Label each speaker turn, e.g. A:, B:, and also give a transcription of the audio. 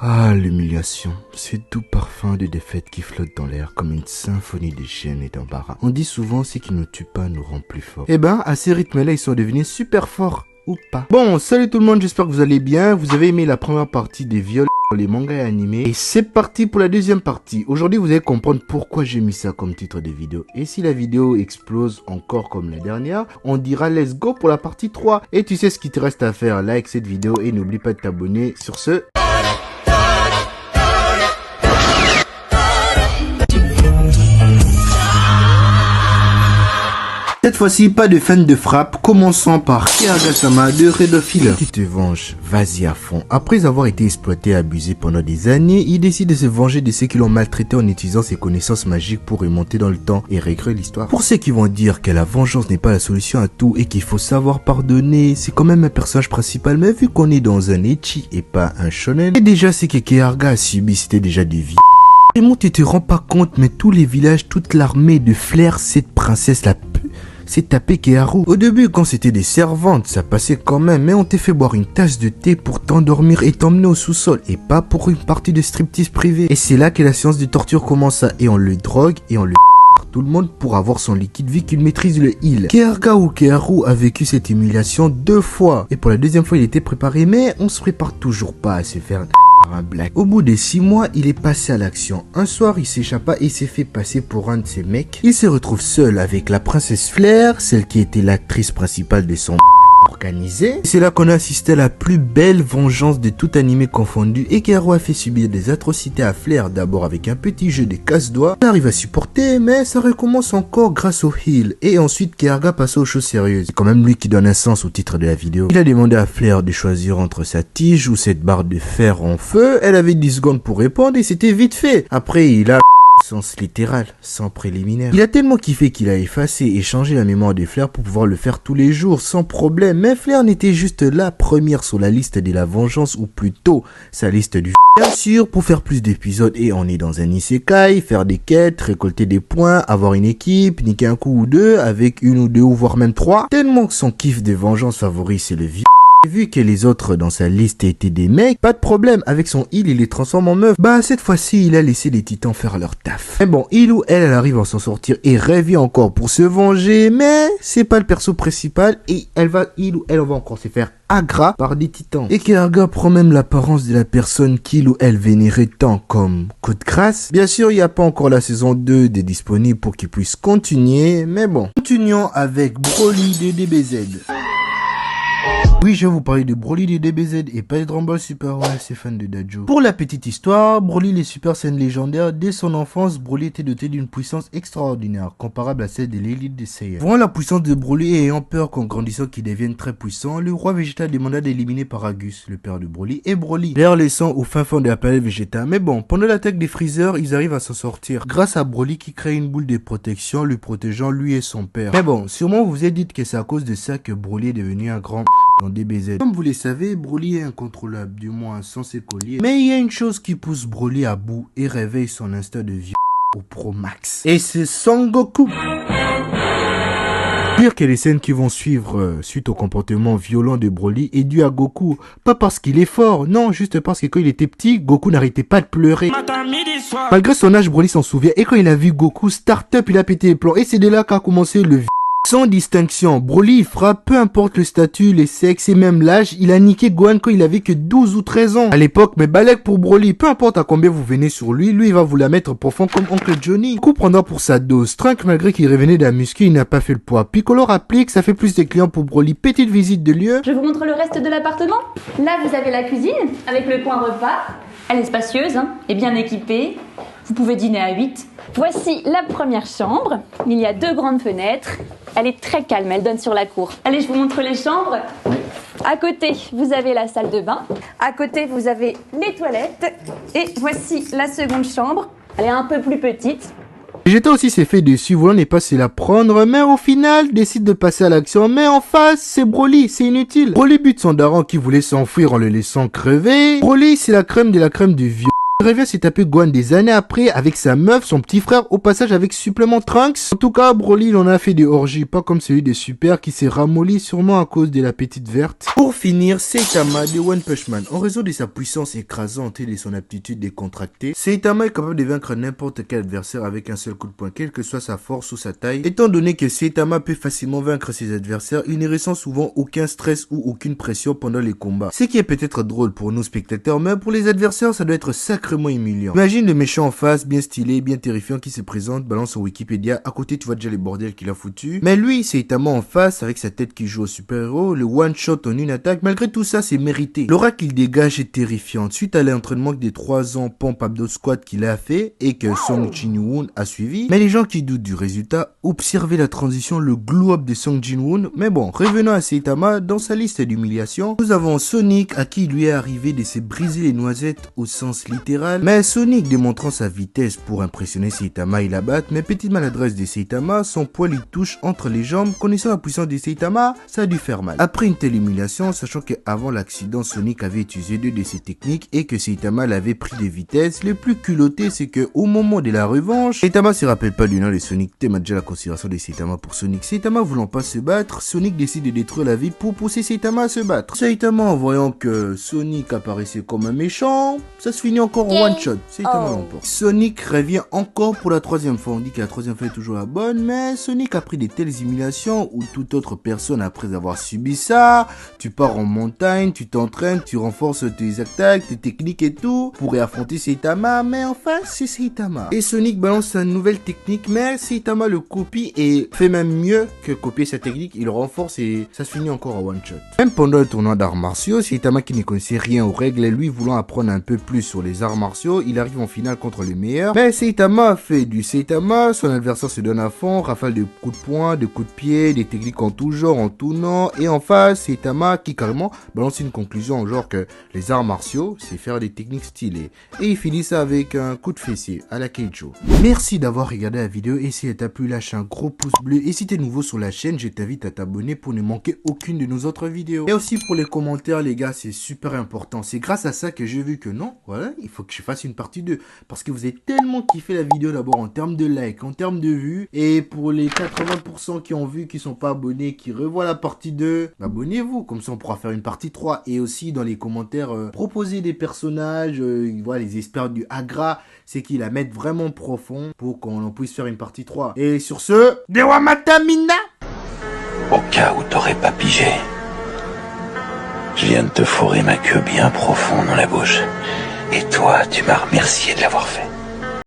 A: Ah, l'humiliation. C'est tout parfum de défaite qui flotte dans l'air comme une symphonie de gêne et d'embarras. On dit souvent ce qui nous tue pas nous rend plus forts. Eh ben, à ces rythmes-là, ils sont devenus super forts. Ou pas. Bon, salut tout le monde, j'espère que vous allez bien. Vous avez aimé la première partie des viols dans les mangas et animés. Et c'est parti pour la deuxième partie. Aujourd'hui, vous allez comprendre pourquoi j'ai mis ça comme titre de vidéo. Et si la vidéo explose encore comme la dernière, on dira let's go pour la partie 3. Et tu sais ce qu'il te reste à faire, like cette vidéo et n'oublie pas de t'abonner. Sur ce... Cette fois-ci, pas de fin de frappe, commençons par Kiraga-sama de Red of Healer. Tu te venges, vas-y à fond. Après avoir été exploité et abusé pendant des années, il décide de se venger de ceux qui l'ont maltraité en utilisant ses connaissances magiques pour remonter dans le temps et réécrire l'histoire. Pour ceux qui vont dire que la vengeance n'est pas la solution à tout et qu'il faut savoir pardonner, c'est quand même un personnage principal, mais vu qu'on est dans un ecchi et pas un shonen, et déjà ce que Kiraga a subi, c'était déjà des vies. Vraiment, tu te rends pas compte, mais tous les villages, toute l'armée de Flair, cette princesse la c'est tapé Keharu. Au début, quand c'était des servantes, ça passait quand même, mais on t'a fait boire une tasse de thé pour t'endormir et t'emmener au sous-sol, et pas pour une partie de striptease privée. Et c'est là que la séance de torture commença, et on le drogue, et on le tout le monde pour avoir son liquide vu qu'il maîtrise le heal. Keharu a vécu cette humiliation 2 fois, et pour la deuxième fois, il était préparé, mais on se prépare toujours pas à se faire un black. Au bout de 6 mois, il est passé à l'action. Un soir, il s'échappa et s'est fait passer pour un de ses mecs. Il se retrouve seul avec la princesse Flair, celle qui était l'actrice principale de son organisé. C'est là qu'on a assisté à la plus belle vengeance de tout animé confondu et Keharu a fait subir des atrocités à Flair, d'abord avec un petit jeu de casse-doigts. Il arrive à supporter, mais ça recommence encore grâce au heal. Et ensuite, Kiraga passe aux choses sérieuses. C'est quand même lui qui donne un sens au titre de la vidéo. Il a demandé à Flair de choisir entre sa tige ou cette barre de fer en feu. Elle avait 10 secondes pour répondre et c'était vite fait. Après, il a sens littéral, sans préliminaire. Il a tellement kiffé qu'il a effacé et changé la mémoire de Flair pour pouvoir le faire tous les jours sans problème. Mais Flair n'était juste la première sur la liste de la vengeance, ou plutôt sa liste du bien sûr, pour faire plus d'épisodes et on est dans un isekai, faire des quêtes, récolter des points, avoir une équipe, niquer un coup ou deux avec une ou deux ou voire même 3. Tellement que son kiff de vengeance favori c'est le viol. Vu que les autres dans sa liste étaient des mecs, pas de problème, avec son heal il les transforme en meufs. Bah cette fois-ci il a laissé les titans faire leur taf. Mais bon, il ou elle arrive à s'en sortir et rêve encore pour se venger, mais c'est pas le perso principal et il ou elle va encore se faire agra par des titans. Et Kiraga prend même l'apparence de la personne qu'il ou elle vénérait tant comme coup de grâce. Bien sûr il n'y a pas encore la saison 2 de disponible pour qu'il puisse continuer, mais bon. Continuons avec Broly de DBZ. Oui, je vais vous parler de Broly de DBZ et pas de Dragon Ball Super, ouais, c'est fan de Dajo. Pour la petite histoire, Broly les Super Saiyan légendaires, dès son enfance, Broly était doté d'une puissance extraordinaire, comparable à celle de l'élite des Saiyans. Voyant la puissance de Broly et ayant peur qu'en grandissant qu'il devienne très puissant, le roi Vegeta demanda d'éliminer Paragus, le père de Broly, et Broly, les laissant au fin fond de la planète Vegeta. Mais bon, pendant l'attaque des Freezer, ils arrivent à s'en sortir, grâce à Broly qui crée une boule de protection, lui protégeant lui et son père. Mais bon, sûrement vous vous êtes dit que c'est à cause de ça que Broly est devenu un grand dans DBZ. Comme vous le savez, Broly est incontrôlable, du moins sans ses colliers. Mais il y a une chose qui pousse Broly à bout et réveille son instinct de vie au Pro Max. Et c'est Son Goku. Dire que les scènes qui vont suivre suite au comportement violent de Broly est dû à Goku. Pas parce qu'il est fort, non, juste parce que quand il était petit, Goku n'arrêtait pas de pleurer. Malgré son âge, Broly s'en souvient et quand il a vu Goku start-up, il a pété les plombs. Et c'est de là qu'a commencé le sans distinction. Broly il frappe, peu importe le statut, les sexes et même l'âge, il a niqué Gohan quand il avait que 12 ou 13 ans. À l'époque, mais balèque pour Broly, peu importe à combien vous venez sur lui, il va vous la mettre profond comme Oncle Johnny. Goku prendra pour sa dose. Trunk, malgré qu'il revenait de la muscu, il n'a pas fait le poids. Piccolo rapplique, ça fait plus de clients pour Broly. Petite visite de lieu.
B: Je vous montre le reste de l'appartement. Là, vous avez la cuisine avec le coin repas. Elle est spacieuse et bien équipée. Vous pouvez dîner à 8. Voici la première chambre. Il y a 2 grandes fenêtres. Elle est très calme, elle donne sur la cour. Allez, je vous montre les chambres. À côté, vous avez la salle de bain. À côté, vous avez les toilettes. Et voici la seconde chambre. Elle est un peu plus petite.
A: Vegeta aussi s'est fait dessus, voulant ne pas se la prendre, mais au final, décide de passer à l'action. Mais en face, c'est Broly, c'est inutile. Broly bute son daron qui voulait s'enfuir en le laissant crever. Broly, c'est la crème de la crème du vieux. Il revient s'est tapé Gohan des années après avec sa meuf, son petit frère, au passage avec supplément Trunks. En tout cas, Broly, il en a fait des orgies, pas comme celui des Super qui s'est ramolli sûrement à cause de la petite verte. Pour finir, Saitama de One Punch Man. En raison de sa puissance écrasante et de son aptitude décontractée, Saitama est capable de vaincre n'importe quel adversaire avec un seul coup de poing, quelle que soit sa force ou sa taille. Étant donné que Saitama peut facilement vaincre ses adversaires, il ne ressent souvent aucun stress ou aucune pression pendant les combats. Ce qui est peut-être drôle pour nous spectateurs, mais pour les adversaires, ça doit être sacrément humiliant. Imagine le méchant en face, bien stylé, bien terrifiant qui se présente, balance son Wikipédia, à côté tu vois déjà les bordels qu'il a foutu. Mais lui, Saitama en face, avec sa tête qui joue au super-héros, le one-shot en une attaque, malgré tout ça, c'est mérité. L'aura qu'il dégage est terrifiante. Suite à l'entraînement des 3 ans pompe abdo squat qu'il a fait et que Song Jin-woon a suivi. Mais les gens qui doutent du résultat, observez la transition, le glow-up de Song Jin-woon. Mais bon, revenons à Saitama, dans sa liste d'humiliation, nous avons Sonic à qui il lui est arrivé de se briser les noisettes au sens littéral. Mais Sonic démontrant sa vitesse pour impressionner Saitama et l'abattre, mais petite maladresse de Saitama, son poids lui touche entre les jambes. Connaissant la puissance de Saitama, ça a dû faire mal. Après une telle humiliation, sachant qu'avant l'accident, Sonic avait utilisé 2 de ses techniques et que Saitama l'avait pris de vitesse, le plus culotté c'est que au moment de la revanche, Saitama se rappelle pas du nom de Sonic, tellement déjà la considération de Saitama pour Sonic. Saitama voulant pas se battre, Sonic décide de détruire la ville pour pousser Saitama à se battre. Saitama en voyant que Sonic apparaissait comme un méchant, ça se finit encore en one shot. Saitama l'emporte. Sonic revient encore pour la 3e fois. On dit que la 3e fois est toujours la bonne, mais Sonic a pris des telles humiliations où toute autre personne après avoir subi ça, tu pars en montagne, tu t'entraînes, tu renforces tes attaques, tes techniques et tout pour affronter Saitama, mais enfin c'est Saitama. Et Sonic balance sa nouvelle technique, mais Saitama le copie et fait même mieux que copier sa technique, il renforce et ça se finit encore en one shot. Même pendant le tournoi d'arts martiaux, Saitama qui ne connaissait rien aux règles et lui voulant apprendre un peu plus sur les arts martiaux, il arrive en finale contre les meilleurs. Mais Saitama fait du Saitama, son adversaire se donne à fond, rafale de coups de poing, de coups de pied, des techniques en tout genre, en tout nom, et en face, Saitama qui carrément balance une conclusion en genre que les arts martiaux, c'est faire des techniques stylées. Et il finit ça avec un coup de fessier à la Keijo. Merci d'avoir regardé la vidéo, et si elle t'a plu, lâche un gros pouce bleu, et si t'es nouveau sur la chaîne, je t'invite à t'abonner pour ne manquer aucune de nos autres vidéos. Et aussi pour les commentaires les gars, c'est super important, c'est grâce à ça que j'ai vu que non, voilà, il faut que je fasse une partie 2, parce que vous avez tellement kiffé la vidéo d'abord en termes de likes, en termes de vues, et pour les 80% qui ont vu, qui sont pas abonnés, qui revoient la partie 2, abonnez-vous, comme ça on pourra faire une partie 3, et aussi dans les commentaires, proposer des personnages, voilà, les experts du Agra, c'est qu'ils la mettent vraiment profond pour qu'on puisse faire une partie 3. Et sur ce, Dewa Matamina!
C: Au cas où t'aurais pas pigé, je viens de te fourrer ma queue bien profond dans la bouche. Et toi, tu m'as remercié de l'avoir fait.